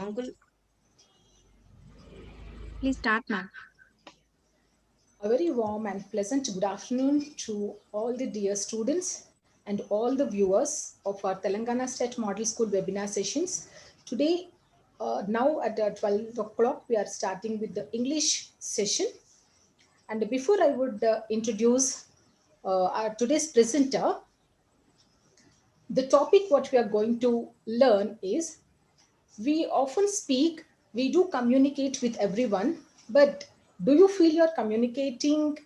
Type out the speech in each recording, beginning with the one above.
Uncle, please start, ma'am. A very warm and pleasant good afternoon to all the dear students and all the viewers of our Telangana State Model School webinar sessions. Today, now at 12 o'clock, we are starting with the English session. And before I would introduce our today's presenter, the topic what we are going to learn is we often speak, we do communicate with everyone, but do you feel you're communicating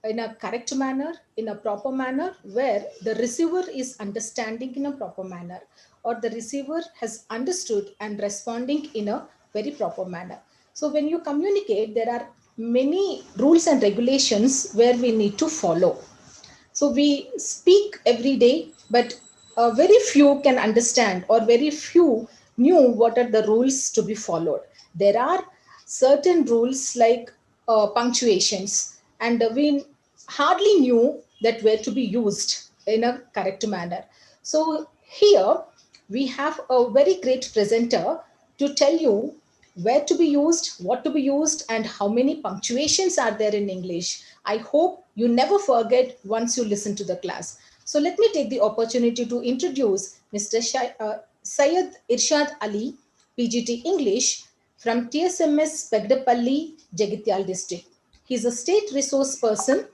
in a correct manner, in a proper manner, where the receiver is understanding in a proper manner, or the receiver has understood and responding in a very proper manner? So, when you communicate, there are many rules and regulations where we need to follow. So we speak every day, but very few can understand or very few knew what are the rules to be followed. There are certain rules like punctuations, and we hardly knew that were to be used in a correct manner. So here we have a very great presenter to tell you where to be used, what to be used, and how many punctuations are there in English. I hope you never forget once you listen to the class. So let me take the opportunity to introduce Mr. Syed Irshad Ali, PGT English from TSMS Pegdapalli, Jagityal district. He is a state resource person,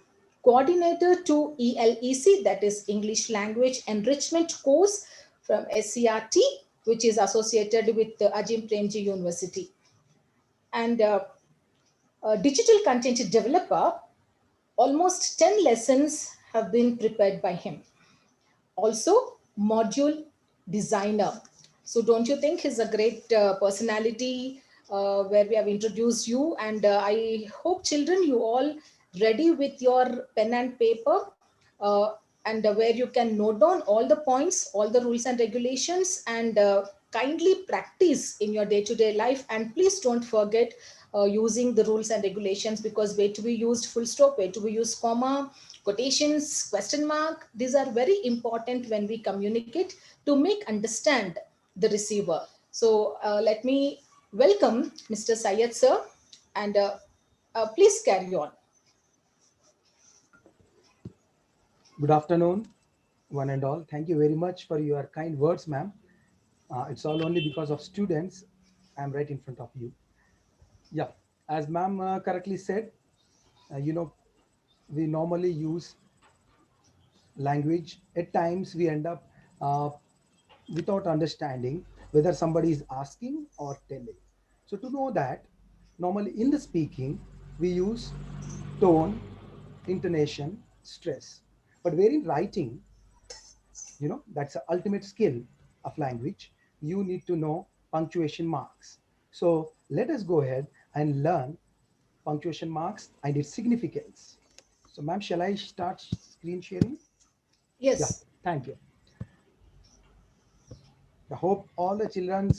coordinator to ELEC, that is English Language Enrichment Course from SCRT, which is associated with the Ajim Premji University, and a digital content developer. Almost 10 lessons have been prepared by him. Also, module designer. So, don't you think he's a great personality where we have introduced you? And I hope, children, you all ready with your pen and paper, and where you can note down all the points, all the rules and regulations, and kindly practice in your day to day life. And please don't forget using the rules and regulations, because way to be used full stop, way to be used comma, quotations, question mark, these are very important when we communicate to make understand the receiver. So let me welcome Mr. Syed sir, and please carry on. Good afternoon, one and all. Thank you very much for your kind words, ma'am. It's all only because of students I'm right in front of you. Yeah, as ma'am correctly said, you know, we normally use language. At times, we end up uh, without understanding whether somebody is asking or telling. So, to know that, normally in the speaking, we use tone, intonation, stress. But where in writing, that's the ultimate skill of language. You need to know punctuation marks. So let us go ahead and learn punctuation marks and its significance. So ma'am, shall I start screen sharing? Yeah, Yes. thank you. I hope all the children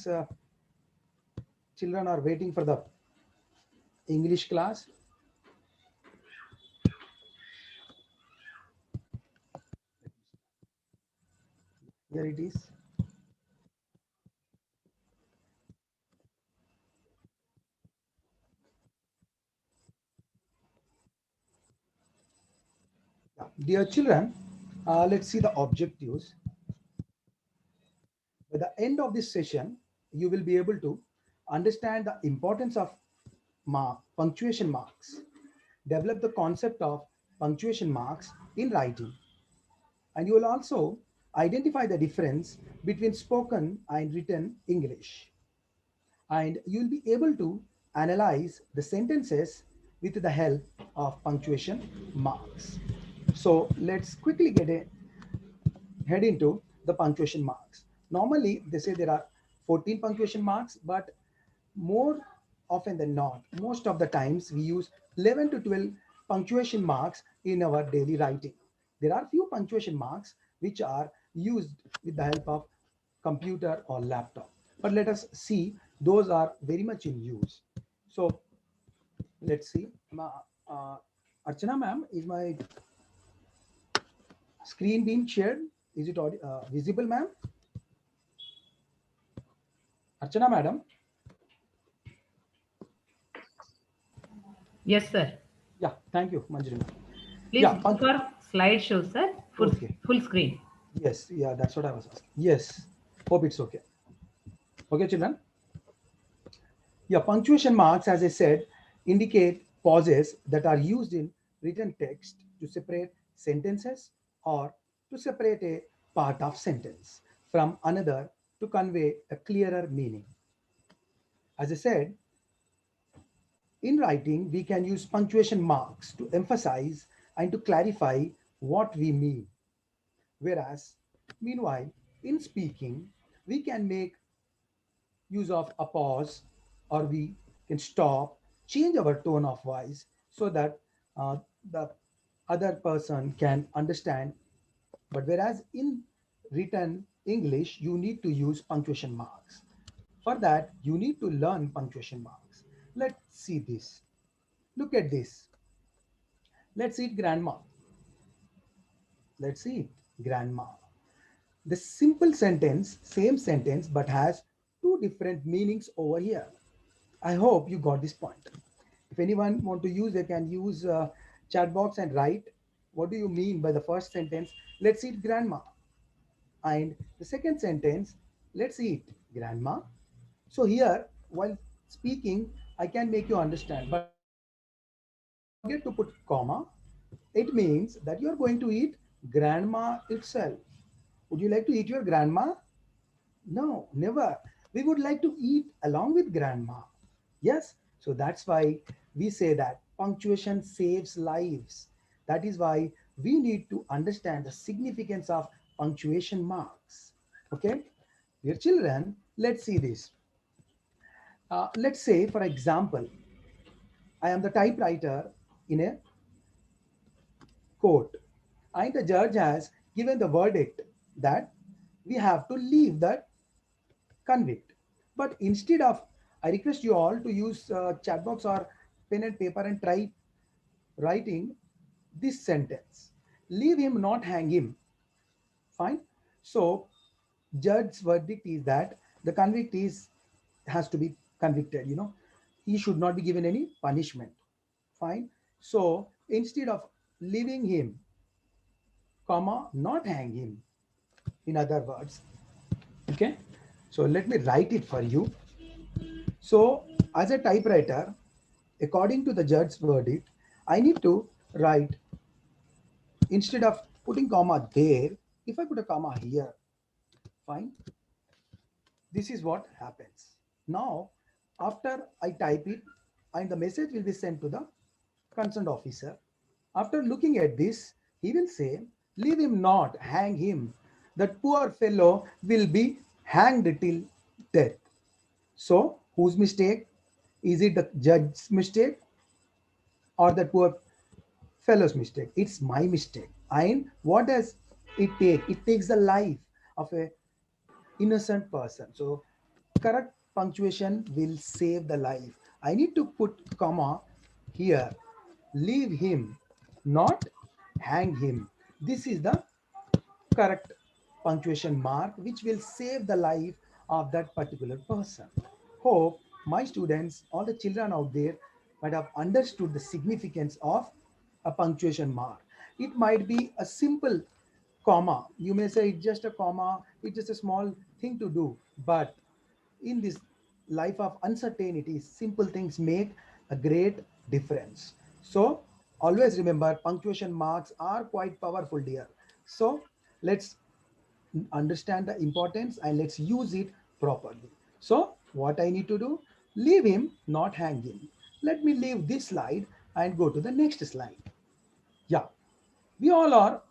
are waiting for the English class. Here it is. Yeah. Dear children, let's see the objectives. By the end of this session, you will be able to understand the importance of punctuation marks, develop the concept of punctuation marks in writing, and you will also identify the difference between spoken and written English. And you will be able to analyze the sentences with the help of punctuation marks. So let's quickly head into the punctuation marks. Normally, they say there are 14 punctuation marks, but more often than not, most of the times we use 11 to 12 punctuation marks in our daily writing. There are few punctuation marks which are used with the help of computer or laptop. But let us see, those are very much in use. So let's see. Archana ma'am, is my screen being shared? Is it visible, ma'am? Archana madam? Yes, sir. Yeah, thank you, Manjari. Please Yeah, go for slideshow, sir. okay. Full screen. Yes, yeah, that's what I was asking. Yes, hope it's okay. Okay, children. Yeah, punctuation marks, as I said, indicate pauses that are used in written text to separate sentences or to separate a part of sentence from another to convey a clearer meaning. As I said, in writing, we can use punctuation marks to emphasize and to clarify what we mean. Whereas, meanwhile, in speaking, we can make use of a pause, or we can stop, change our tone of voice so that uh, the other person can understand. But whereas in written English, you need to use punctuation marks. For that, you need to learn punctuation marks. Let's see this. Look at this. Let's eat grandma. Let's eat grandma. The simple sentence, same sentence, but has two different meanings over here. I hope you got this point. If anyone want to use, they can use chat box and write. What do you mean by the first sentence? Let's eat grandma. And the second sentence, let's eat grandma. So here, while speaking, I can make you understand. But if I forget to put comma, it means that you are going to eat grandma itself. Would you like to eat your grandma? No, never. We would like to eat along with grandma. Yes, so that's why we say that punctuation saves lives. That is why we need to understand the significance of punctuation marks. Okay, dear children, let's see this. Let's say, for example, I am the typewriter in a court, and the judge has given the verdict that we have to leave that convict. But instead of, I request you all to use chat box or pen and paper and try writing this sentence. Leave him, not hang him. Fine. So, judge's verdict is that the convict is has to be convicted. He should not be given any punishment. Fine. So, instead of leaving him, comma, not hang him. In other words, okay. So let me write it for you. So, as a typewriter, according to the judge's verdict, I need to write, instead of putting comma there, if I put a comma here, fine, this is what happens. Now, after I type it, and the message will be sent to the concerned officer. After looking at this, he will say, leave him not, hang him. That poor fellow will be hanged till death. So, whose mistake? Is it the judge's mistake or the poor fellow's mistake? It's my mistake. And what does it take? It takes the life of a innocent person. So, correct punctuation will save the life. I need to put comma here. Leave him, not hang him. This is the correct punctuation mark which will save the life of that particular person. Hope my students, all the children out there, might have understood the significance of a punctuation mark. It might be a simple comma. You may say it's just a comma, it's just a small thing to do, but in this life of uncertainty, simple things make a great difference. So always remember, punctuation marks are quite powerful, dear. So let's understand the importance and let's use it properly. So what I need to do? Leave him, not hang him. Let me leave this slide and go to the next slide. Yeah, we all are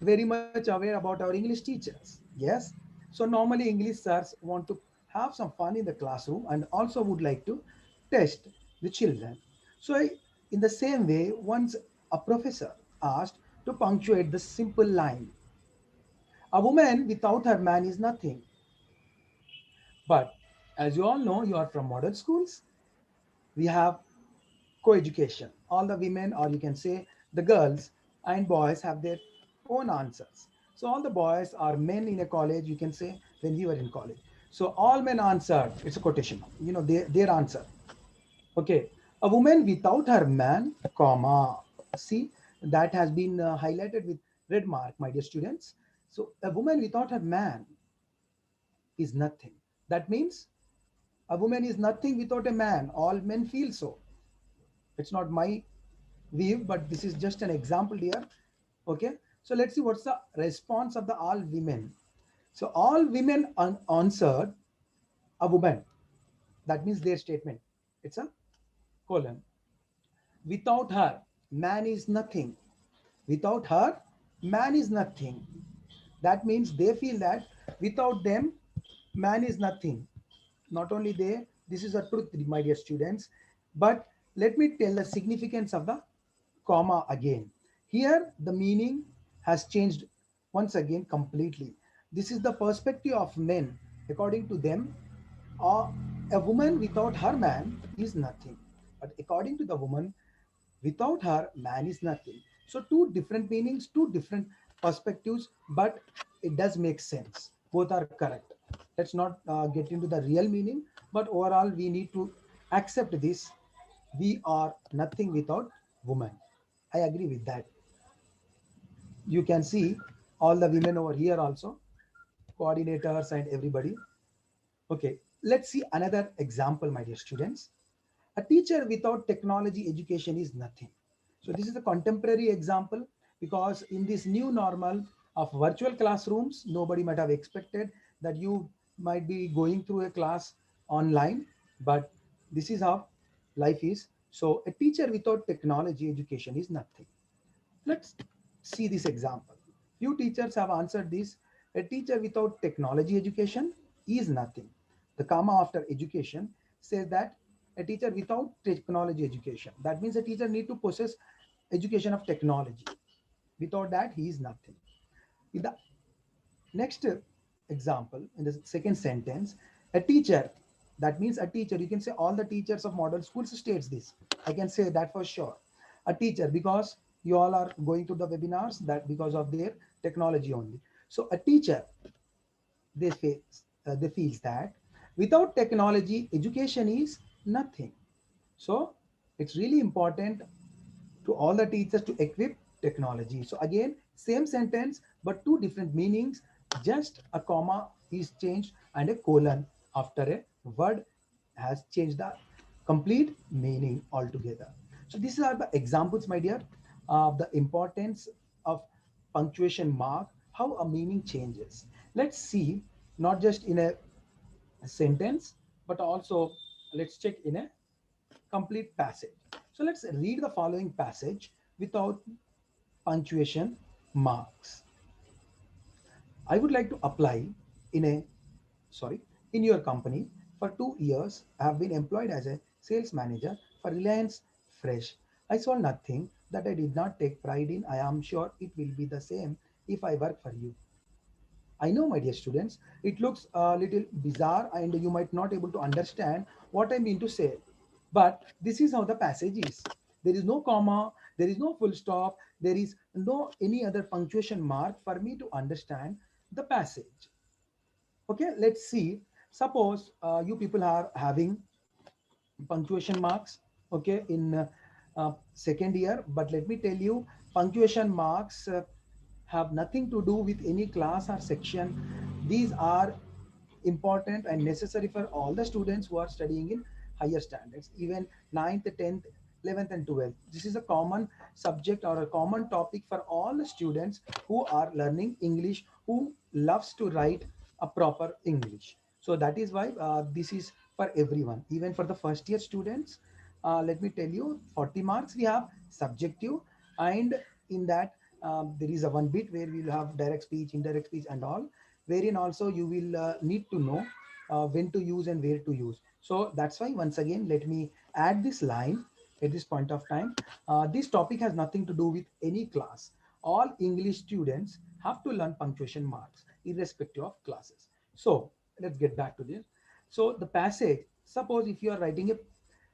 very much aware about our English teachers. Yes. So normally English sirs want to have some fun in the classroom and also would like to test the children. So in the same way, once a professor asked to punctuate the simple line, a woman without her man is nothing. But as you all know, you are from model schools. We have co-education. All the women, or you can say the girls and boys, have their own answers. So all the boys are men in a college, you can say, when we were in college. So all men answered, it's a quotation, their answer. Okay. A woman without her man, comma. See, that has been highlighted with red mark, my dear students. So a woman without her man is nothing. That means a woman is nothing without a man. All men feel so. It's not my view, but this is just an example here. Okay. So let's see what's the response of the all women. So all women answered a woman. That means their statement. It's a colon. Without her, man is nothing. Without her, man is nothing. That means they feel that without them, man is nothing. Not only they, this is a truth, my dear students. But let me tell the significance of the comma again. Here, the meaning has changed once again completely. This is the perspective of men. According to them, uh, a woman without her man is nothing. But according to the woman, without her, man is nothing. So, two different meanings, two different perspectives, but it does make sense. Both are correct. Let's not get into the real meaning, but overall, we need to accept this. We are nothing without woman. I agree with that. You can see all the women over here also, coordinators and everybody. Okay, let's see another example, my dear students. A teacher without technology education is nothing. So this is a contemporary example because in this new normal of virtual classrooms, nobody might have expected that you might be going through a class online, but this is how life is. So a teacher without technology education is nothing. Let's see this example. Few teachers have answered this. A teacher without technology education is nothing. The comma after education says that a teacher without technology education. That means a teacher need to possess education of technology. Without that, he is nothing. In the next example, in the second sentence, a teacher, that means a teacher, you can say all the teachers of model schools states this. I can say that for sure. A teacher, because you all are going to the webinars, that because of their technology only. So a teacher, they feels that without technology, education is nothing. So it's really important to all the teachers to equip technology. So again, same sentence, but two different meanings. Just a comma is changed and a colon after a word has changed the complete meaning altogether. So these are the examples, my dear, of the importance of punctuation mark, how a meaning changes. Let's see, not just in a sentence, but also let's check in a complete passage. So let's read the following passage without punctuation marks. I would like to apply in a sorry in your company. For 2 years. I have been employed as a sales manager for Reliance Fresh. I saw nothing that I did not take pride in. I am sure it will be the same if I work for you. I know, my dear students, it looks a little bizarre and you might not able to understand what I mean to say. But this is how the passage is. There is no comma, there is no full stop, there is no any other punctuation mark for me to understand the passage. Okay, let's see. Suppose you people are having punctuation marks, okay, in second year, but let me tell you, punctuation marks have nothing to do with any class or section. These are important and necessary for all the students who are studying in higher standards, even ninth, 10th, 11th and 12th. This is a common subject or a common topic for all the students who are learning English, who loves to write a proper English. So that is why this is for everyone, even for the first year students. Let me tell you, 40 marks we have subjective, and in that there is a one bit where we will have direct speech, indirect speech and all, wherein also you will need to know when to use and where to use. So that's why once again let me add this line at this point of time. This topic has nothing to do with any class. All English students have to learn punctuation marks irrespective of classes. So let's get back to this. So the passage, suppose if you are writing a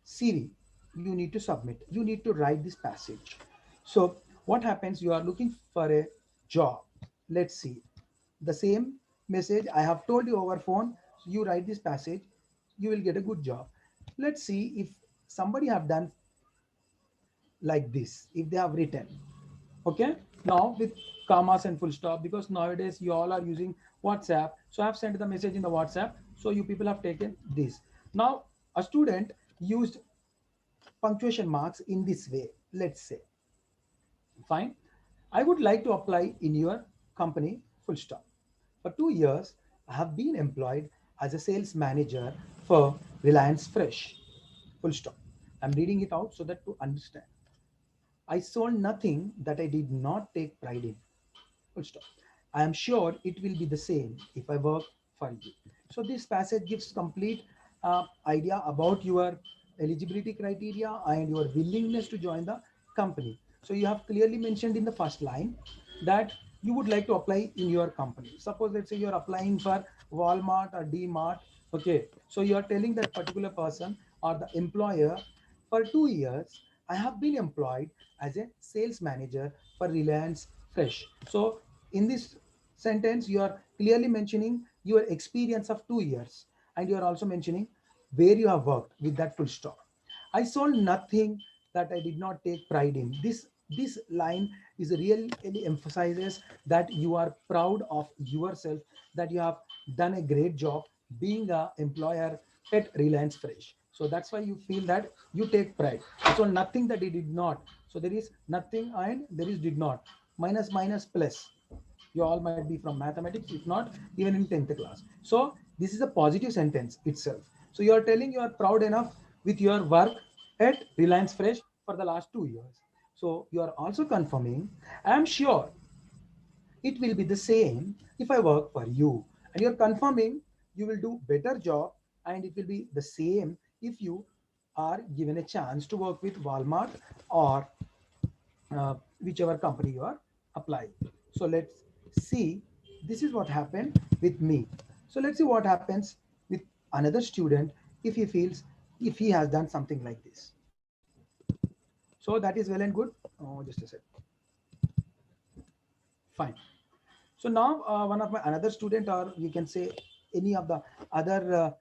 CV, you need to submit, you need to write this passage. So what happens, you are looking for a job. Let's see the same message I have told you over phone. So you write this passage, you will get a good job. Let's see if somebody have done like this, if they have written, okay, now with commas and full stop, because nowadays you all are using WhatsApp, so I have sent the message in the WhatsApp, so you people have taken this. Now a student used punctuation marks in this way. Let's say, fine, I would like to apply in your company, full stop. For 2 years, I have been employed as a sales manager for Reliance Fresh, full stop. I'm reading it out so that to understand. I sold nothing that I did not take pride in. Full stop. I am sure it will be the same if I work for you. So this passage gives complete idea about your eligibility criteria and your willingness to join the company. So you have clearly mentioned in the first line that you would like to apply in your company. Suppose let's say you're applying for Walmart or D Mart. Okay, so you are telling that particular person or the employer, for 2 years, I have been employed as a sales manager for Reliance Fresh. So, in this sentence, you are clearly mentioning your experience of 2 years, and you are also mentioning where you have worked with that full stop. I sold nothing that I did not take pride in. This line is really emphasizes that you are proud of yourself, that you have done a great job being a employer at Reliance Fresh. So that's why you feel that you take pride. So nothing that he did not. So there is nothing and there is did not. Minus minus plus. You all might be from mathematics, if not even in 10th class. So this is a positive sentence itself. So you are telling you are proud enough with your work at Reliance Fresh for the last 2 years. So you are also confirming, I am sure it will be the same if I work for you. And you're confirming you will do better job, and it will be the same if you are given a chance to work with Walmart or whichever company you are applying. So let's see, this is what happened with me. So let's see what happens with another student if he feels, if he has done something like this. So that is well and good. Oh, just a sec. Fine. So now one of my another student, or you can say any of the other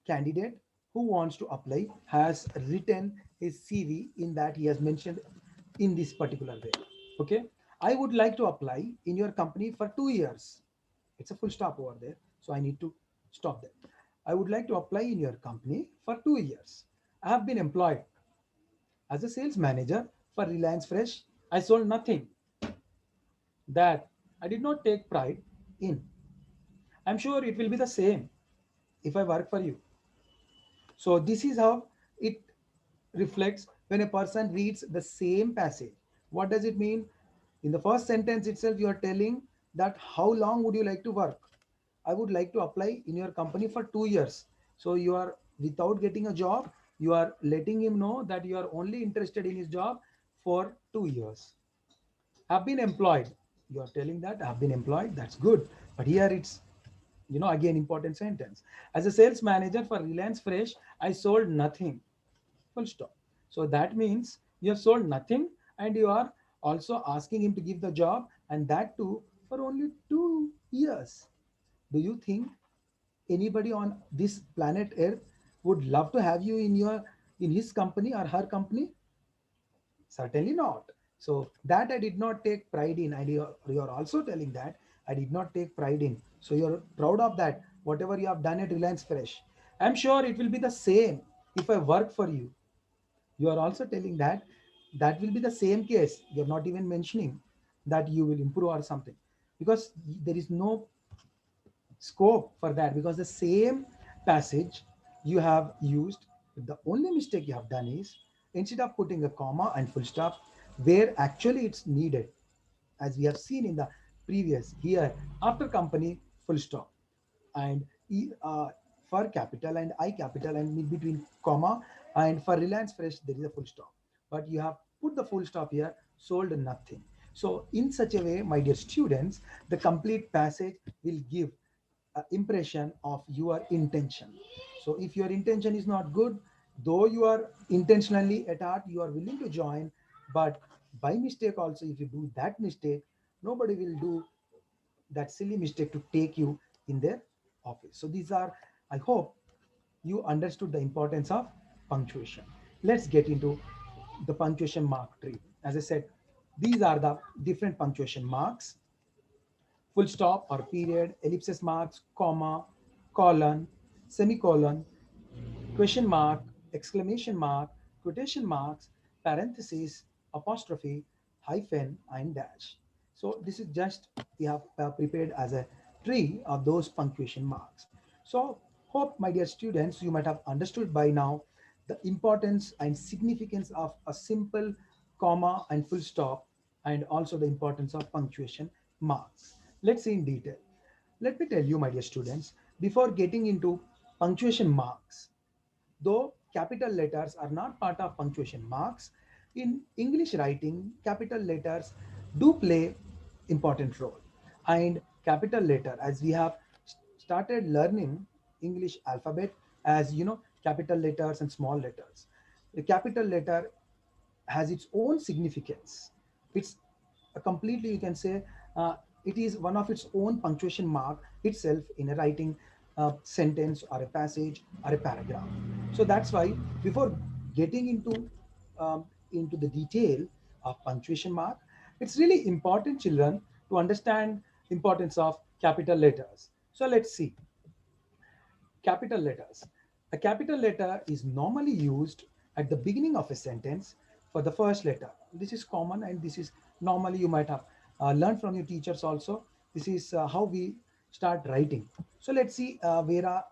candidate who wants to apply, has written his CV in that he has mentioned in this particular way. Okay, I would like to apply in your company for 2 years. It's a full stop over there, so I need to stop there. I would like to apply in your company for 2 years. I have been employed as a sales manager for Reliance Fresh. I sold nothing that I did not take pride in. I'm sure it will be the same if I work for you. So this is how it reflects when a person reads the same passage. What does it mean? In the first sentence itself, you are telling that how long would you like to work? I would like to apply in your company for 2 years. So you are, without getting a job, you are letting him know that you are only interested in his job for 2 years. Have been employed. You are telling that have been employed. That's good. But here it's, again, important sentence. As a sales manager for Reliance Fresh, I sold nothing. Full stop. So that means you have sold nothing, and you are also asking him to give the job, and that too for only 2 years. Do you think anybody on this planet Earth would love to have you in his company or her company? Certainly not. So that I did not take pride in, and you're also telling that I did not take pride in. So you're proud of that, whatever you have done at Reliance Fresh. I'm sure it will be the same if I work for you. You are also telling that that will be the same case. You're not even mentioning that you will improve or something, because there is no scope for that, because the same passage you have used. The only mistake you have done is, instead of putting a comma and full stop where actually it's needed, as we have seen in the previous, here after company full stop, and for capital and I capital and in between comma, and for Reliance Fresh there is a full stop, but you have put the full stop here, sold nothing. So in such a way, my dear students, the complete passage will give impression of your intention. So if your intention is not good, though you are intentionally at heart you are willing to join, but by mistake also, if you do that mistake, nobody will do that silly mistake to take you in their office. So these are, I hope you understood the importance of punctuation. Let's get into the punctuation mark tree. As I said, these are the different punctuation marks: full stop or period, ellipsis marks, comma, colon, semicolon, question mark, exclamation mark, quotation marks, parentheses, apostrophe, hyphen, and dash. So this is just we have prepared as a tree of those punctuation marks. So hope, my dear students, you might have understood by now the importance and significance of a simple comma and full stop, and also the importance of punctuation marks. Let's see in detail. Let me tell you, my dear students, before getting into punctuation marks, though capital letters are not part of punctuation marks, in English writing, capital letters do play important role. And capital letter, as we have started learning English alphabet, as you know, capital letters and small letters. The capital letter has its own significance. It's a completely, you can say, uh, it is one of its own punctuation mark itself in a writing sentence or a passage or a paragraph. So that's why before getting into the detail of punctuation mark, it's really important, children, to understand importance of capital letters. So let's see. Capital letters. A capital letter is normally used at the beginning of a sentence for the first letter. This is common, and this is normally you might have learned from your teachers also. This is how we start writing. So let's see where are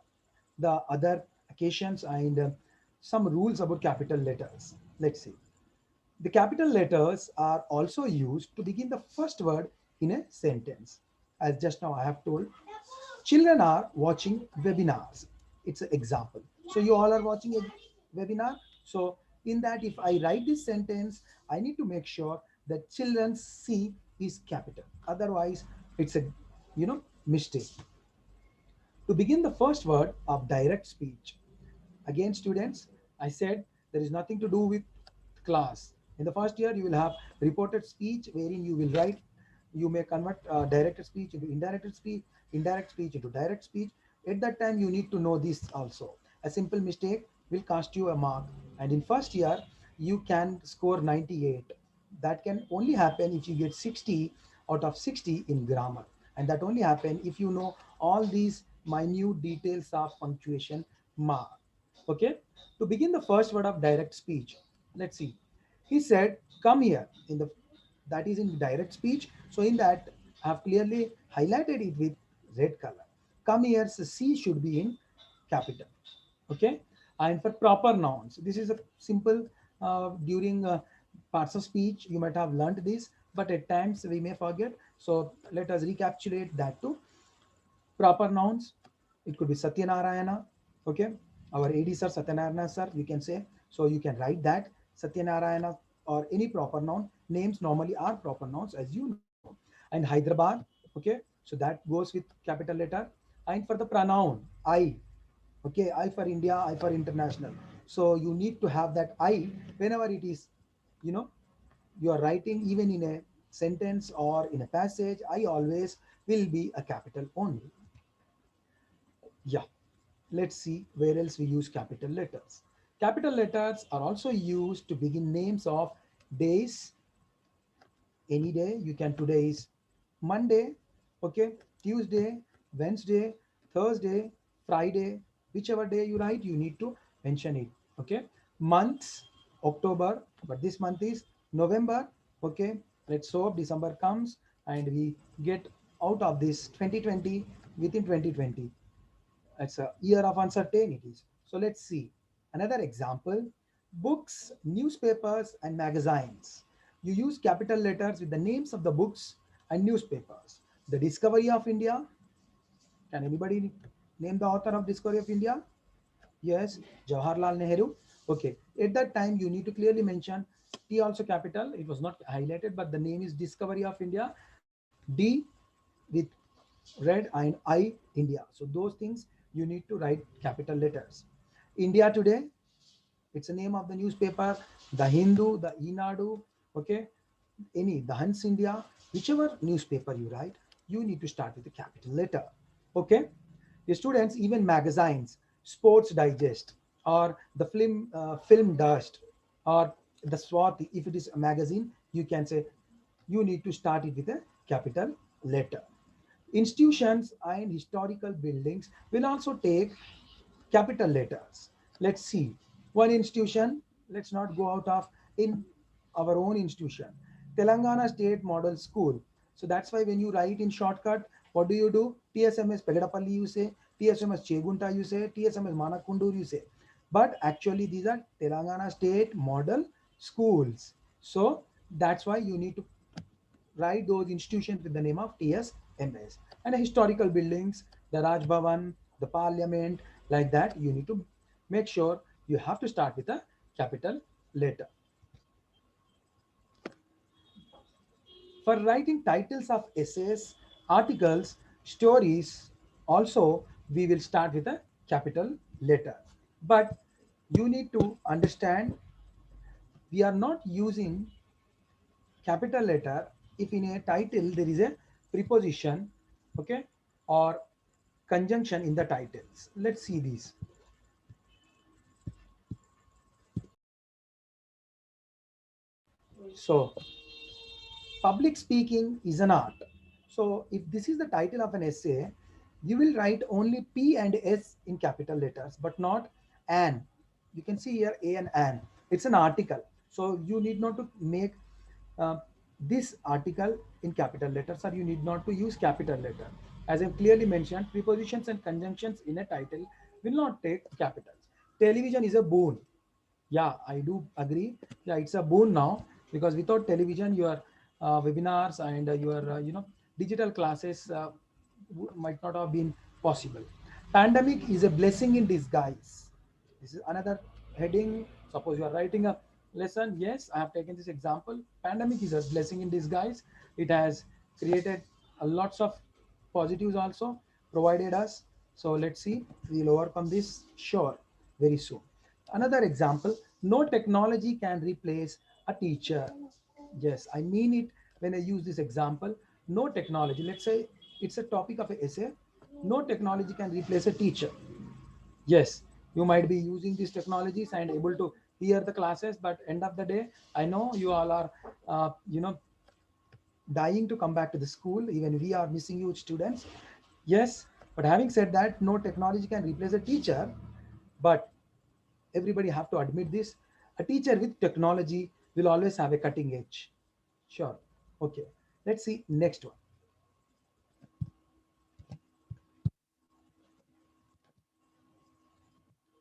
the other occasions and some rules about capital letters. Let's see. The capital letters are also used to begin the first word in a sentence. As just now I have told, children are watching webinars. It's an example. So you all are watching a webinar. So in that, if I write this sentence, I need to make sure that children see is capital. Otherwise, it's a mistake. To begin the first word of direct speech. Again, students, I said there is nothing to do with class. In the first year, you will have reported speech wherein you will write, you may convert directed speech into indirect speech into direct speech. At that time, you need to know this also. A simple mistake will cost you a mark. And in first year, you can score 98. That can only happen if you get 60 out of 60 in grammar. And that only happen if you know all these minute details of punctuation mark. Okay, to begin the first word of direct speech, let's see. He said, come here, in the that is in direct speech. So in that, I have clearly highlighted it with red color. Come here, so C should be in capital. Okay, and for proper nouns, this is a simple during parts of speech you might have learned this, but at times we may forget. So let us recapitulate that too. Proper nouns, it could be Satyanarayana. Okay, our AD sir, Satyanarayana sir, you can say. So you can write that Satyanarayana or any proper noun. Names normally are proper nouns, as you know. And Hyderabad, okay, so that goes with capital letter. And for the pronoun, I, okay, I for India, I for international. So you need to have that I whenever it is, you know, you are writing even in a sentence or in a passage. I always will be a capital only. Yeah, let's see where else we use capital letters. Capital letters are also used to begin names of days. Any day you can, today is Monday, okay, Tuesday, Wednesday, Thursday, Friday, whichever day you write, you need to mention it. Okay, months, October, but this month is November. Okay, let's hope December comes and we get out of this 2020 within 2020. It's a year of uncertainties. So let's see. Another example: books, newspapers, and magazines. You use capital letters with the names of the books and newspapers. The Discovery of India. Can anybody name the author of Discovery of India? Yes, Jawaharlal Nehru. Okay. At that time, you need to clearly mention T also capital. It was not highlighted, but the name is Discovery of India. D with red and I India. So those things you need to write capital letters. India Today, it's the name of the newspaper. The Hindu, the Enadu, okay, any the Hans India, whichever newspaper you write, you need to start with a capital letter. Okay, the students, even magazines, Sports Digest. or the film dust, or the Swati. If it is a magazine, you can say you need to start it with a capital letter. Institutions and historical buildings will also take capital letters. Let's see. One institution, let's not go out of in our own institution. Telangana State Model School. So that's why when you write in shortcut, what do? TSMS Pegadapalli you say, TSMS Chegunta you say, TSMS Manakundur you say. But actually these are Telangana State Model Schools. So that's why you need to write those institutions with the name of TSMS. And historical buildings, the Raj Bhavan, the Parliament, like that, you need to make sure you have to start with a capital letter. For writing titles of essays, articles, stories, also we will start with a capital letter. But you need to understand we are not using capital letter if in a title there is a preposition, okay, or conjunction in the titles. Let's see these. So public speaking is an art. So if this is the title of an essay, you will write only P and S in capital letters, but not an. You can see here A and an. It's an article. So you need not to make uh, this article in capital letters, or you need not to use capital letter. As I've clearly mentioned, prepositions and conjunctions in a title will not take capitals. Television is a boon. Yeah, I do agree. Yeah, it's a boon now, because without television your webinars and your digital classes might not have been possible. Pandemic is a blessing in disguise. This is another heading. Suppose you are writing a lesson. Yes, I have taken this example. Pandemic is a blessing in disguise. It has created a lots of positives also provided us. So let's see, we'll overcome this sure very soon. Another example, no technology can replace a teacher. Yes, I mean it when I use this example. No technology, let's say it's a topic of an essay. No technology can replace a teacher. Yes, you might be using these technologies and able to hear the classes, but end of the day, I know you all are, dying to come back to the school. Even we are missing you students. Yes, but having said that, no technology can replace a teacher. But everybody have to admit this, a teacher with technology will always have a cutting edge. Sure. Okay, let's see next one.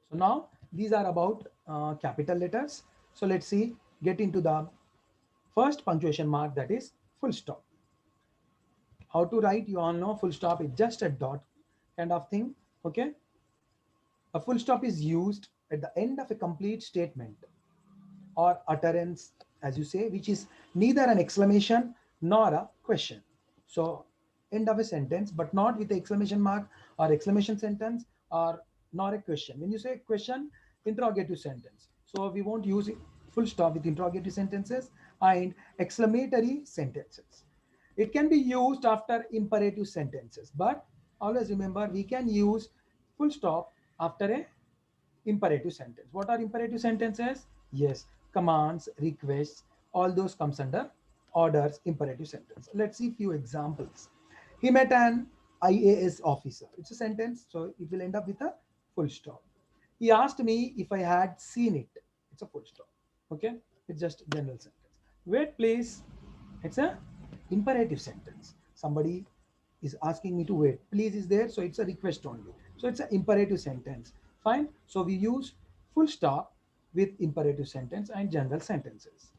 So now these are about capital letters. So let's see, get into the first punctuation mark, that is full stop. How to write, you all know, full stop is just a dot kind of thing. Okay, a full stop is used at the end of a complete statement or utterance, as you say, which is neither an exclamation nor a question. So, end of a sentence, but not with the exclamation mark or exclamation sentence, or nor a question. When you say question, interrogative sentence. So, we won't use full stop with interrogative sentences and exclamatory sentences. It can be used after imperative sentences, but always remember we can use full stop after a imperative sentence. What are imperative sentences? Yes, commands, requests, all those comes under orders, imperative sentence. Let's see few examples. He met an IAS officer. It's a sentence, so it will end up with a full stop. He asked me if I had seen it. It's a full stop. Okay, it's just general sentence. Wait, please. It's a imperative sentence. Somebody is asking me to wait. Please is there, so it's a request only. So it's an imperative sentence. Fine. So we use full stop with imperative sentence and general sentences.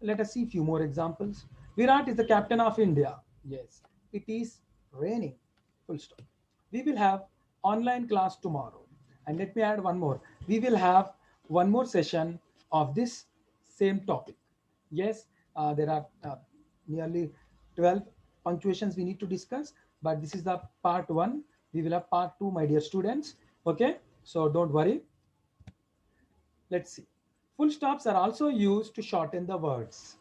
Let us see few more examples. Virat is the captain of India. Yes, it is raining. Full stop. We will have online class tomorrow. And let me add one more. We will have one more session of this same topic. Yes, there are nearly 12 punctuations we need to discuss, but this is the part one. We will have part two, my dear students. Okay, so don't worry. Let's see. Full stops are also used to shorten the words.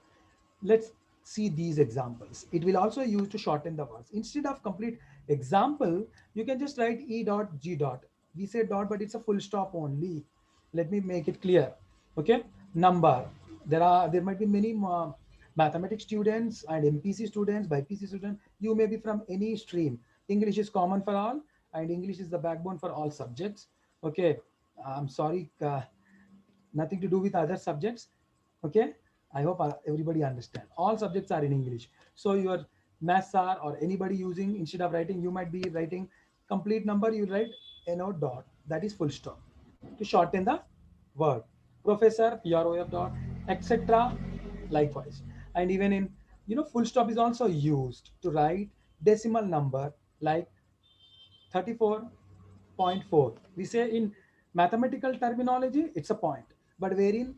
Let's see these examples. It will also use to shorten the words. Instead of complete example, you can just write E dot G dot. We say dot, but it's a full stop only. Let me make it clear. Okay, number. There might be many mathematics students and MPC students, BPC students. You may be from any stream. English is common for all, and English is the backbone for all subjects. Okay, I'm sorry, nothing to do with other subjects. Okay, I hope everybody understand. All subjects are in English. So your maths are, or anybody using, instead of writing, you might be writing complete number, you write no dot, that is full stop to shorten the word. Professor, prof dot, etc. Likewise. And even in, full stop is also used to write decimal number like 34.4. We say in mathematical terminology it's a point, but wherein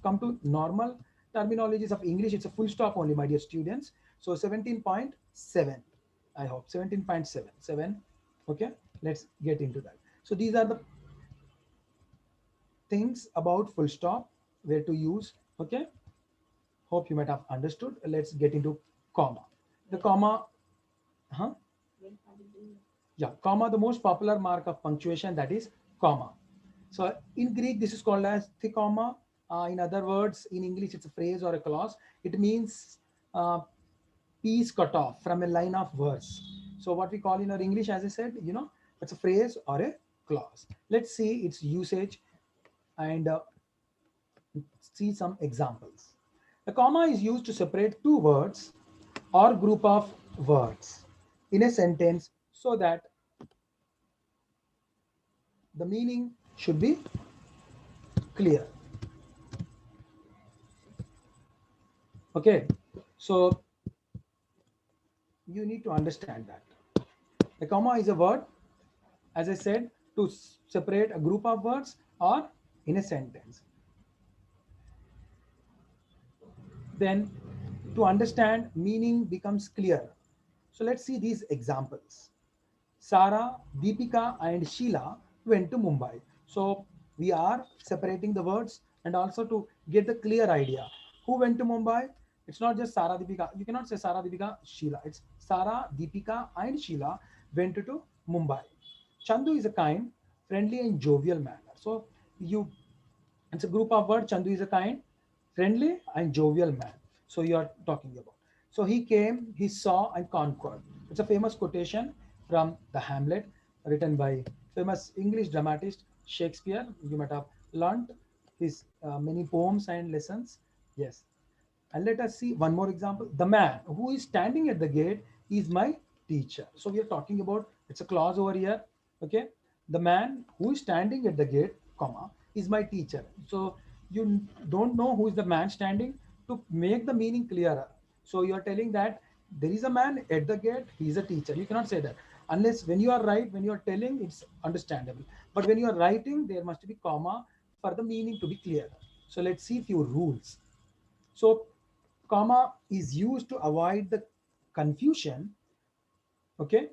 come to normal terminologies of English, it's a full stop only, my dear students. So 17.7, I hope 17.77. Okay, let's get into that. So these are the things about full stop, where to use. Okay, hope you might have understood. Let's get into comma. The comma, huh? Yeah, comma, the most popular mark of punctuation, that is comma. So in Greek, this is called as the comma. In other words, in English, it's a phrase or a clause. It means uh, piece cut off from a line of verse. So what we call in our English, as I said, it's a phrase or a clause. Let's see its usage and see some examples. A comma is used to separate two words or group of words in a sentence so that the meaning should be clear. Okay, so you need to understand that a comma is a word, as I said, to separate a group of words or in a sentence. Then to understand, meaning becomes clear. So let's see these examples. Sarah, Deepika, and Sheila went to Mumbai. So we are separating the words and also to get the clear idea. Who went to Mumbai? It's not just Sarah, Deepika. You cannot say Sarah, Deepika, Sheila. It's Sarah, Deepika, and Sheila went to Mumbai. Chandu is a kind, friendly, and jovial manner. So you, it's a group of words. Chandu is a kind, friendly, and jovial man. So you are talking about. So he came, he saw, and conquered. It's a famous quotation from the Hamlet, written by famous English dramatist Shakespeare. You might have learned his many poems and lessons. Yes. And let us see one more example. The man who is standing at the gate is my teacher. So we are talking about, it's a clause over here. Okay. The man who is standing at the gate, comma, is my teacher. So you don't know who is the man standing, to make the meaning clearer. So you are telling that there is a man at the gate, he is a teacher. You cannot say that. Unless when you are right, when you are telling, it's understandable. But when you are writing, there must be comma for the meaning to be clear. So let's see few rules. So comma is used to avoid the confusion. Okay,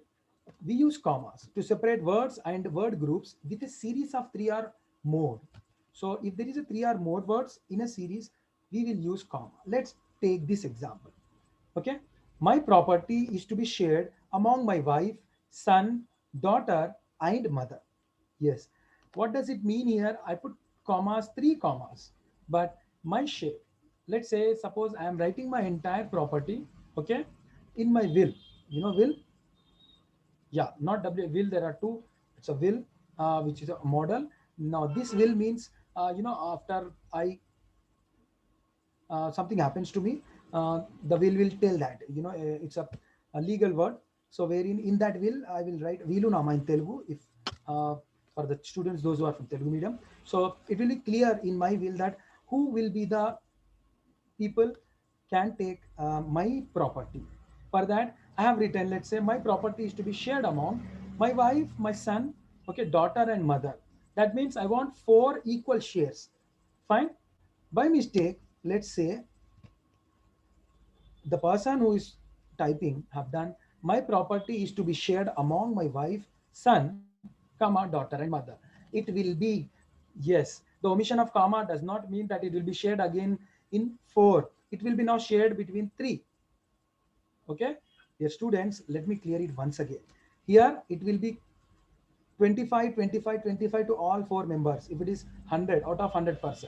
we use commas to separate words and word groups with a series of three or more. So if there is a three or more words in a series, we will use comma. Let's take this example. Okay, my property is to be shared among my wife, son, daughter, and mother. Yes, what does it mean here? I put commas, three commas, but my share, let's say, suppose I am writing my entire property, okay, in my will. Will, yeah, not w will, there are two. It's a will, which is a model. Now this will means, after I something happens to me, the will tell that, it's a legal word. So wherein in that will, I will write vilu nama in Telugu, if uh, for the students, those who are from Telugu medium. So it will be clear in my will that who will be the people can take my property. For that, I have written, let's say, my property is to be shared among my wife, my son, okay, daughter, and mother. That means I want four equal shares. Fine. By mistake, let's say the person who is typing have done, my property is to be shared among my wife, son, comma, daughter, and mother. It will be, yes, the omission of comma does not mean that it will be shared again in four. It will be now shared between three. Okay, dear students, let me clear it once again. Here it will be 25, 25, 25 to all four members. If it is 100 out of 100%,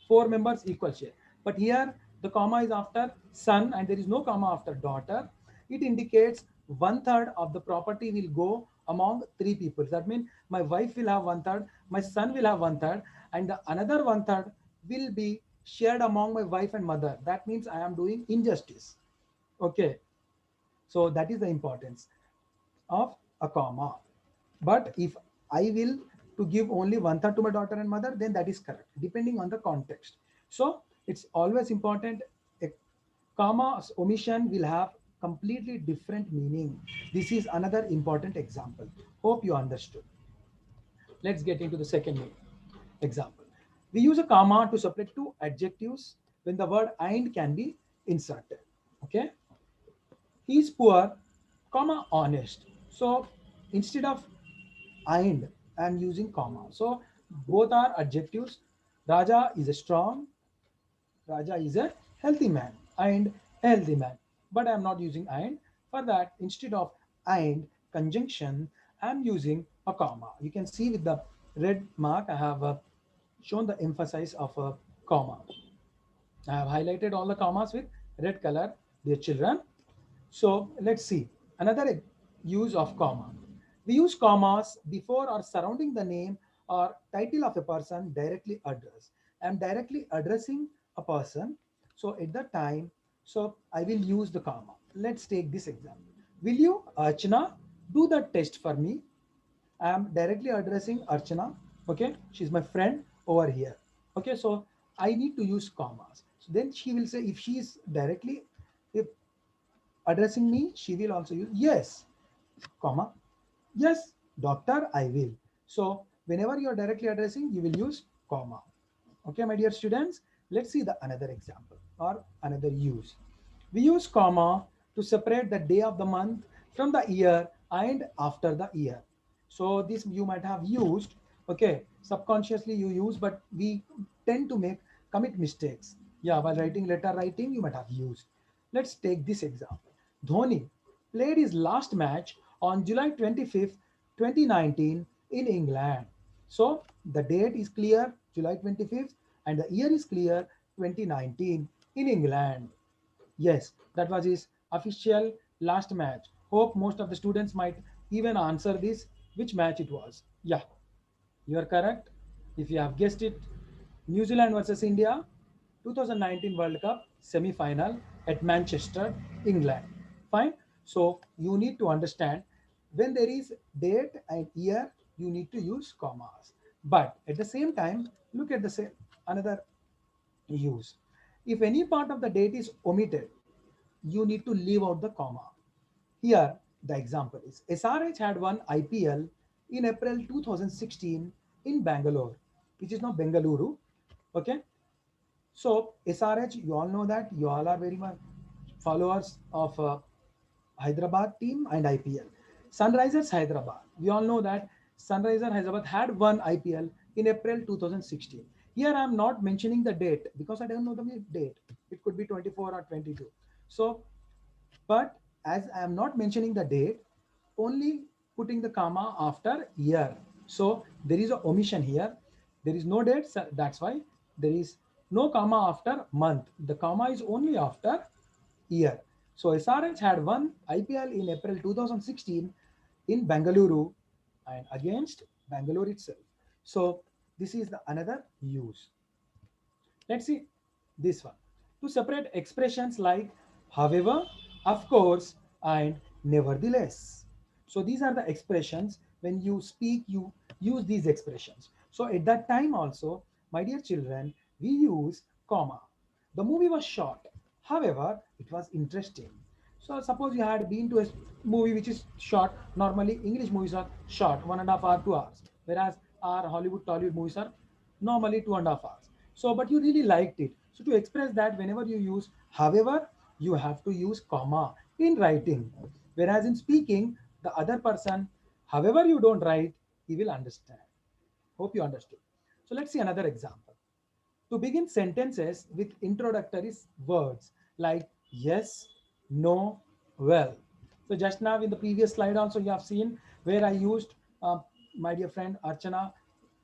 four members equal share. But here the comma is after son and there is no comma after daughter. It indicates one third of the property will go among three people. That means my wife will have one third, my son will have one third, and the another one third will be shared among my wife and mother. That means I am doing injustice. Okay, so that is the importance of a comma. But if I will to give only one third to my daughter and mother, then that is correct, depending on the context. So it's always important. A comma omission will have completely different meaning. This is another important example. Hope you understood. Let's get into the second example. We use a comma to separate two adjectives when the word and can be inserted. Okay, he is poor, comma honest. So instead of and I'm using comma. So both are adjectives. Raja is a strong, Raja is a healthy man and a healthy man. But I'm not using and. For that, instead of and conjunction, I'm using a comma. You can see with the red mark, I have shown the emphasis of a comma. I have highlighted all the commas with red color, dear children. So let's see another use of comma. We use commas before or surrounding the name or title of a person directly addressed. I am directly addressing a person. So at that time, so I will use the comma. Let's take this example. Will you, Archana, do the test for me? I am directly addressing Archana. Okay, she's my friend over here. Okay, so I need to use commas. So then she will say if she is directly if addressing me, she will also use yes, comma, yes, doctor, I will. So whenever you are directly addressing, you will use comma. Okay, my dear students, let's see the another example or another use. We use comma to separate the day of the month from the year and after the year. So this you might have used, okay, subconsciously you use, but we tend to commit mistakes. Yeah, while writing letter writing, you might have used. Let's take this example. Dhoni played his last match on July 25th, 2019 in England. So the date is clear, July 25th, and the year is clear, 2019 in England. Yes, that was his official last match. Hope most of the students might even answer this, which match it was. Yeah, you are correct. If you have guessed it, New Zealand versus India, 2019 World Cup semi-final at Manchester, England. Fine. So you need to understand when there is date and year, you need to use commas. But at the same time, look at the same another use. If any part of the date is omitted, you need to leave out the comma. Here, the example is SRH had won IPL in April 2016 in Bangalore, which is now Bengaluru. Okay, so SRH, you all know that you all are very much followers of Hyderabad team and IPL. Sunrisers Hyderabad, we all know that Sunrisers Hyderabad had won IPL in April 2016. Here I am not mentioning the date because I don't know the date. It could be 24 or 22. So but as I am not mentioning the date, only putting the comma after year. So there is a omission here. There is no date. So that's why there is no comma after month. The comma is only after year. So SRH had won IPL in April 2016 in Bangalore and against Bangalore itself. So this is the another use. Let's see this one. To separate expressions like however, of course, and nevertheless. So these are the expressions when you speak, you use these expressions. So at that time also, my dear children, we use comma. The movie was short. However, it was interesting. So suppose you had been to a movie which is short. Normally, English movies are short, 1.5 hour, 2 hours. Whereas our Hollywood, Tollywood movies are normally 2.5 hours. So, but you really liked it. So to express that, whenever you use however, you have to use comma in writing. Whereas in speaking, the other person, however you don't write, he will understand. Hope you understood. So let's see another example. To begin sentences with introductory words like yes, no, well. So just now in the previous slide also you have seen where I used my dear friend Archana,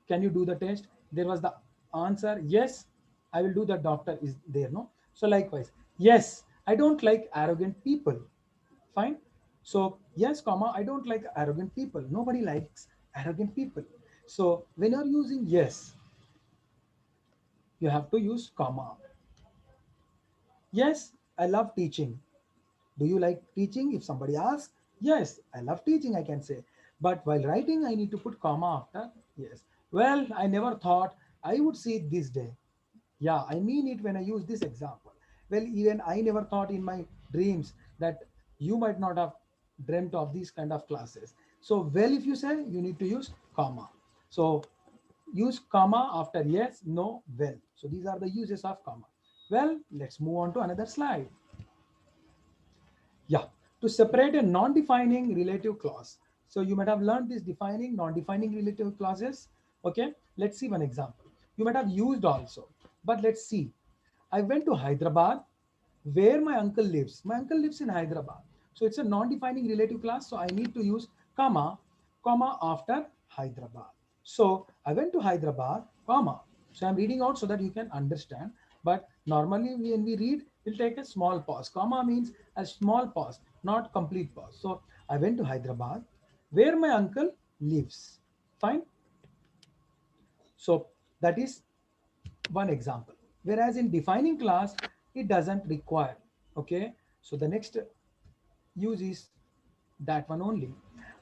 can you do the test? There was the answer, yes, I will do. The doctor is there, no? So likewise, yes, I don't like arrogant people. Fine. So yes, comma, I don't like arrogant people. Nobody likes arrogant people. So when you're using yes, you have to use comma. Yes, I love teaching. Do you like teaching? If somebody asks, yes, I love teaching, I can say. But while writing, I need to put comma after yes. Well, I never thought I would see it this day. Yeah, I mean it when I use this example. Well, even I never thought in my dreams that you might not have dreamt of these kind of classes. So, well, if you say, you need to use comma. So, use comma after yes, no, well. So, these are the uses of comma. Well, let's move on to another slide. Yeah, to separate a non-defining relative clause. So you might have learned this defining, non-defining relative clauses. Okay, let's see one example. You might have used also, but let's see. I went to Hyderabad where my uncle lives. My uncle lives in Hyderabad. So it's a non-defining relative clause. So I need to use comma after Hyderabad. So I went to Hyderabad, comma. So I'm reading out so that you can understand. But normally when we read, we'll take a small pause. Comma means a small pause, not complete pause. So I went to Hyderabad where my uncle lives. Fine. So that is one example. Whereas in defining class, it doesn't require. Okay. So the next use is that one only.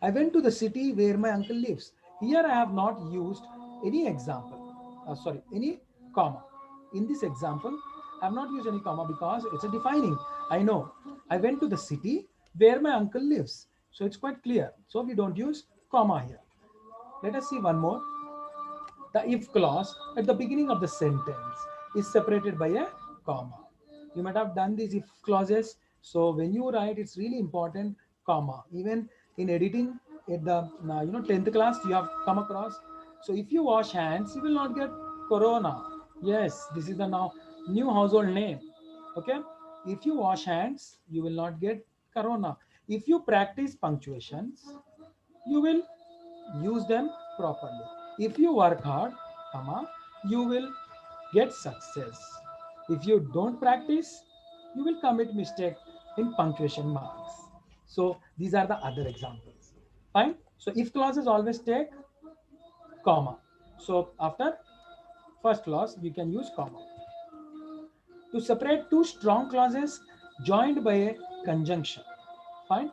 I went to the city where my uncle lives. Here I have not used any example, any comma. In this example, I have not used any comma because it's a defining. I know I went to the city where my uncle lives. So it's quite clear. So we don't use comma here. Let us see one more. The if clause at the beginning of the sentence is separated by a comma. You might have done these if clauses. So when you write, it's really important, comma. Even in editing at the 10th class, you have come across. So if you wash hands, you will not get corona. Yes, this is the now new household name. Okay. If you wash hands, you will not get corona. If you practice punctuations, you will use them properly. If you work hard, comma, you will get success. If you don't practice, you will commit mistake in punctuation marks. So these are the other examples. Fine. So if clauses always take comma. So after first clause, we can use comma. To separate two strong clauses joined by a conjunction. Fine.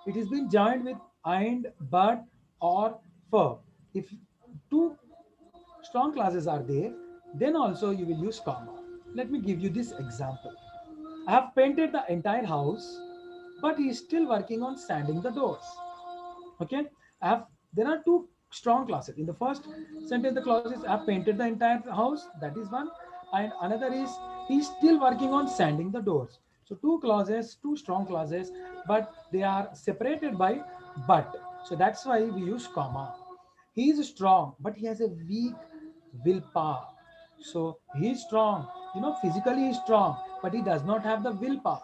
It is being joined with and, but, or, for. If two strong clauses are there, then also you will use comma. Let me give you this example. I have painted the entire house, but he is still working on sanding the doors. Okay, there are two strong clauses. In the first sentence, the clause is I have painted the entire house. That is one, and another is he's still working on sanding the doors. So two clauses, two strong clauses, but they are separated by but. So that's why we use comma. He is strong, but he has a weak willpower. So he is strong, physically he is strong, but he does not have the willpower.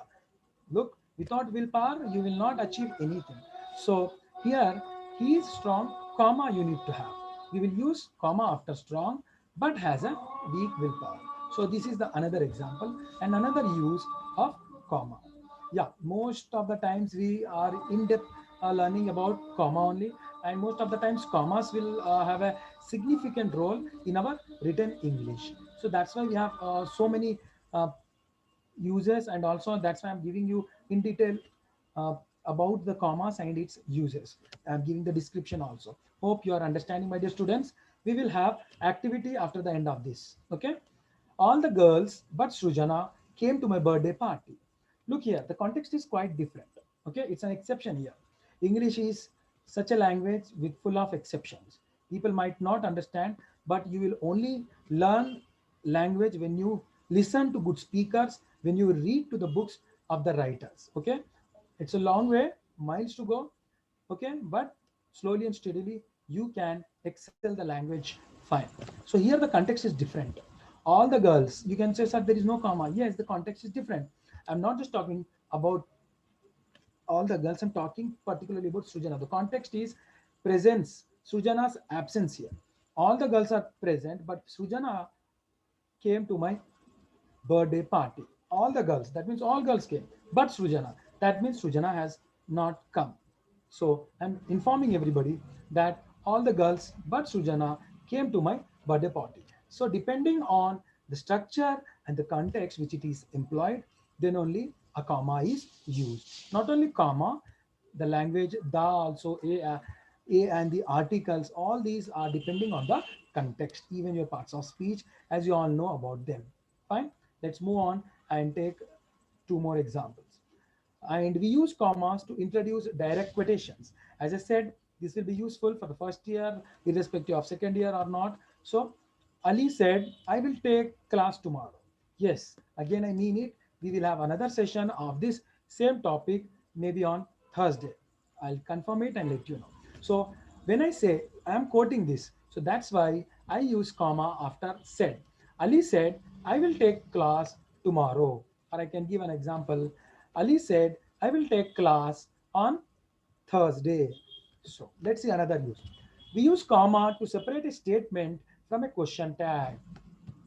Look, without willpower, you will not achieve anything. So here, he is strong, comma you need to have. We will use comma after strong, but has a weak willpower. So this is the another example and another use of comma. Yeah, most of the times we are in depth learning about comma only, and most of the times commas will have a significant role in our written English. So that's why we have so many uh, uses, and also that's why I'm giving you in detail uh, about the commas and its uses. I'm giving the description also. Hope you are understanding, my dear students. We will have activity after the end of this. Okay. All the girls but Srujana came to my birthday party. Look here, the context is quite different. Okay, it's an exception here. English is such a language with full of exceptions. People might not understand, but you will only learn language when you listen to good speakers, when you read to the books of the writers. Okay, it's a long way, miles to go. Okay, but slowly and steadily you can excel the language fine. So here the context is different. All the girls, you can say, sir, there is no comma. Yes, the context is different. I'm not just talking about all the girls, I'm talking particularly about Sujana. The context is presence. Sujana's absence here. All the girls are present, but Sujana came to my birthday party. All the girls, that means all girls came, but Sujana, that means Sujana has not come. So I'm informing everybody that all the girls but Sujana came to my birthday party. So depending on the structure and the context which it is employed, then only a comma is used. Not only comma, the language, the also a and the articles, all these are depending on the context, even your parts of speech, as you all know about them. Fine, let's move on and take two more examples. And we use commas to introduce direct quotations. As I said, this will be useful for the first year, irrespective of second year or not. So Ali said, I will take class tomorrow. Yes, again, I mean it. We will have another session of this same topic, maybe on Thursday. I'll confirm it and let you know. So when I say I'm quoting this, so that's why I use comma after said. Ali said, I will take class tomorrow. Or I can give an example. Ali said, I will take class on Thursday. So let's see another use. We use comma to separate a statement from a question tag.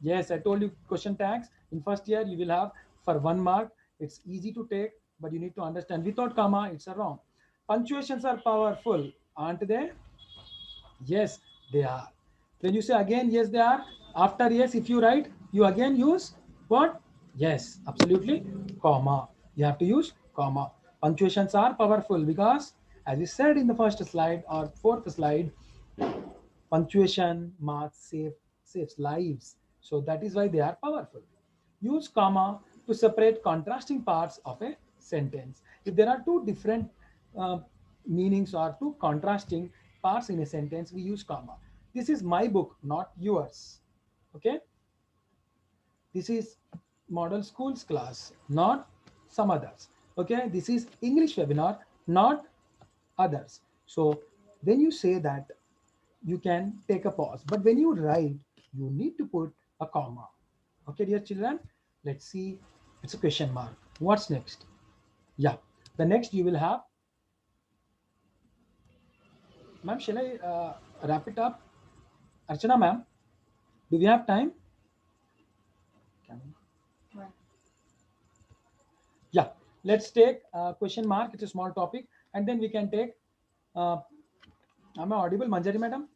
Yes, I told you question tags in first year you will have for 1 mark. It's easy to take, but you need to understand. Without comma, it's a wrong. Punctuations are powerful, aren't they? Yes, they are. When you say again, yes, they are. After yes, if you write, you again use what? Yes, absolutely, comma. You have to use comma. Punctuations are powerful because, as we said in the first slide or fourth slide, punctuation marks saves lives. So that is why they are powerful. Use comma to separate contrasting parts of a sentence. If there are two different uh, meanings or two contrasting parts in a sentence, we use comma. This is my book, not yours. Okay, this is model schools class, not some others. Okay, this is English webinar, not others. So when you say that, you can take a pause, but when you write, you need to put a comma. Okay, dear children, let's see. It's a question mark. What's next? Yeah, the next you will have. Ma'am, shall I wrap it up? Archana ma'am, do we have time? Yeah, let's take question mark. It's a small topic, and then we can take. Uh, am I audible, Manjari madam?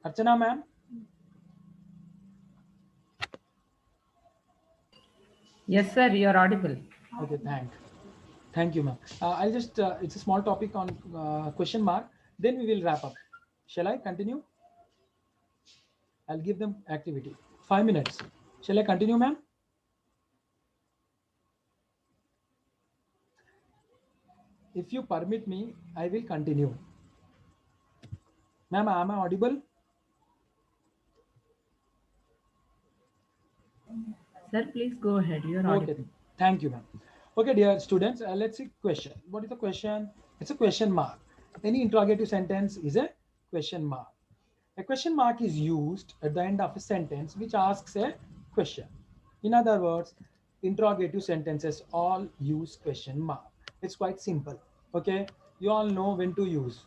Archana ma'am? Yes, sir, you're audible. Okay, thank you, ma'am. I'll just, it's a small topic on question mark. Then we will wrap up. Shall I continue? I'll give them activity. 5 minutes. Shall I continue, ma'am? If you permit me, I will continue. Ma'am, am I audible? Sir, please go ahead. You're Okay, audible. thank you, ma'am. Okay, dear students, let's see question. What is the question? It's a question mark. Any interrogative sentence is a question mark. A question mark is used at the end of a sentence which asks a question. In other words, interrogative sentences all use question mark. It's quite simple. Okay, you all know when to use.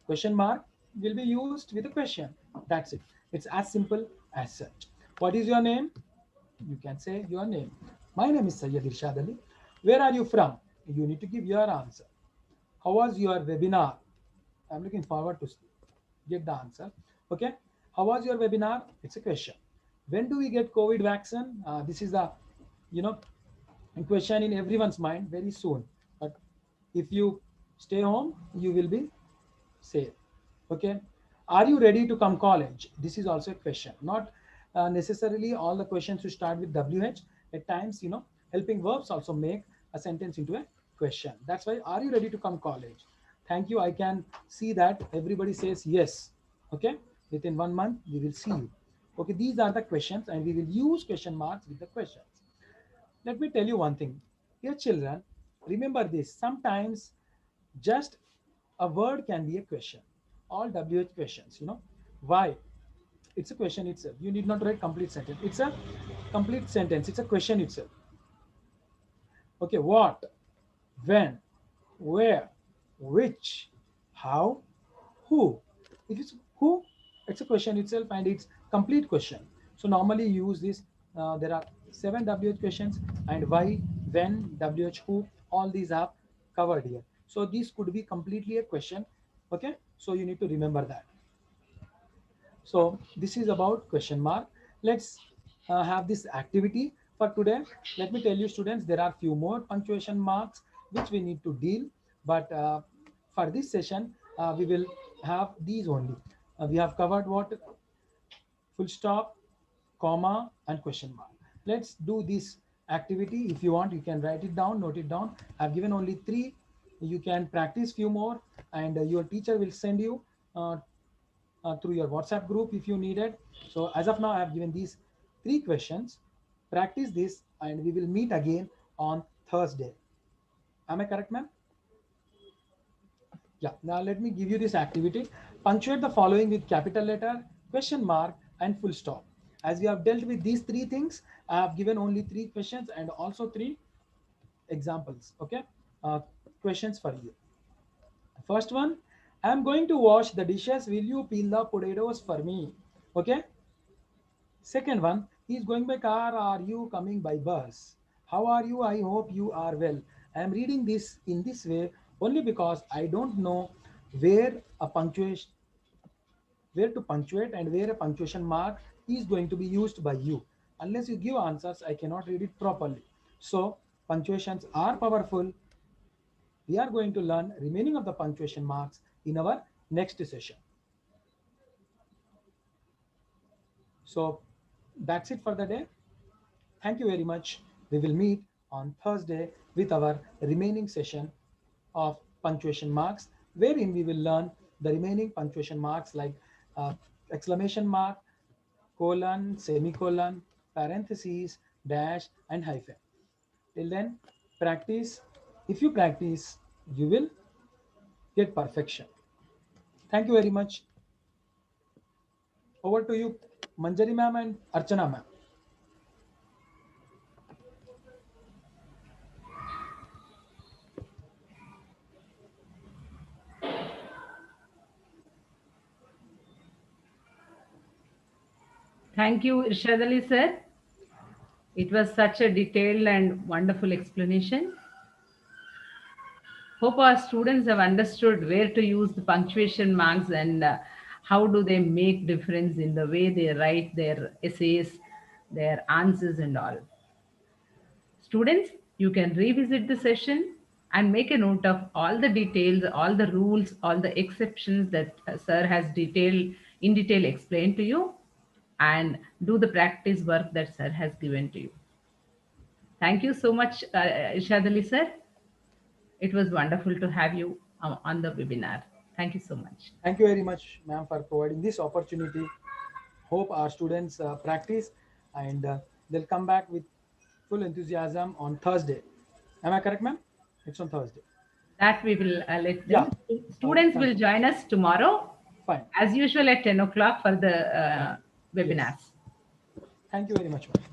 Question mark will be used with a question. That's it. It's as simple as such. What is your name? You can say your name. My name is Syed Irshad Ali. Where are you from? You need to give your answer. How was your webinar? I'm looking forward to get the answer. Okay. How was your webinar? It's a question. When do we get COVID vaccine? This is the, you know, question in everyone's mind very soon. But if you stay home, you will be safe. Okay. Are you ready to come college? This is also a question. Not necessarily all the questions to start with WH. At times, helping verbs also make a sentence into a question. That's why, are you ready to come college? Thank you. I can see that everybody says yes. Okay. Within 1 month, we will see you. Okay. These are the questions, and we will use question marks with the questions. Let me tell you one thing. Dear children, remember this. Sometimes just a word can be a question. All WH questions, Why? It's a question itself. You need not write complete sentence. It's a complete sentence. It's a question itself. Okay, what? When? Where? which, how, who. If it's who, it's a question itself and it's complete question. So normally you use this. There are seven WH questions, and why, when, WH, who, all these are covered here. So this could be completely a question. Okay, so you need to remember that. So this is about question mark. Let's have this activity for today. Let me tell you, students, there are few more punctuation marks which we need to deal. But for this session, we will have these only. We have covered what? Full stop, comma, and question mark. Let's do this activity. If you want, you can write it down, note it down. I've given only three. You can practice few more, and your teacher will send you uh, through your WhatsApp group if you need it. So as of now, I have given these three questions. Practice this, and we will meet again on Thursday. Am I correct, ma'am? Yeah. Now let me give you this activity. Punctuate the following with capital letter, question mark, and full stop. As we have dealt with these three things, I have given only three questions and also three examples. Okay. Questions for you. First one, I'm going to wash the dishes. Will you peel the potatoes for me? Okay. Second one, he's going by car. Are you coming by bus? How are you? I hope you are well. I am reading this in this way only because I don't know where a punctuation, where to punctuate and where a punctuation mark is going to be used by you. Unless you give answers, I cannot read it properly. So punctuations are powerful. We are going to learn remaining of the punctuation marks in our next session. So that's it for the day. Thank you very much. We will meet on Thursday with our remaining session of punctuation marks, wherein we will learn the remaining punctuation marks like uh, exclamation mark, colon, semicolon, parentheses, dash, and hyphen. Till then, practice. If you practice, you will get perfection. Thank you very much. Over to you, Manjari ma'am and Archana ma'am. Thank you, Irshad Ali sir. It was such a detailed and wonderful explanation. Hope our students have understood where to use the punctuation marks and how do they make difference in the way they write their essays, their answers and all. Students, you can revisit the session and make a note of all the details, all the rules, all the exceptions that sir has in detail explained to you, and do the practice work that sir has given to you. Thank you so much, Irshad Ali sir. It was wonderful to have you on the webinar. Thank you so much. Thank you very much, ma'am, for providing this opportunity. Hope our students practice and they'll come back with full enthusiasm on Thursday. Am I correct, ma'am? It's on Thursday. That we will let Yeah. them. Students will Confirm. join us tomorrow, Fine. as usual, at 10 o'clock for the Yes. webinars. Thank you very much, ma'am.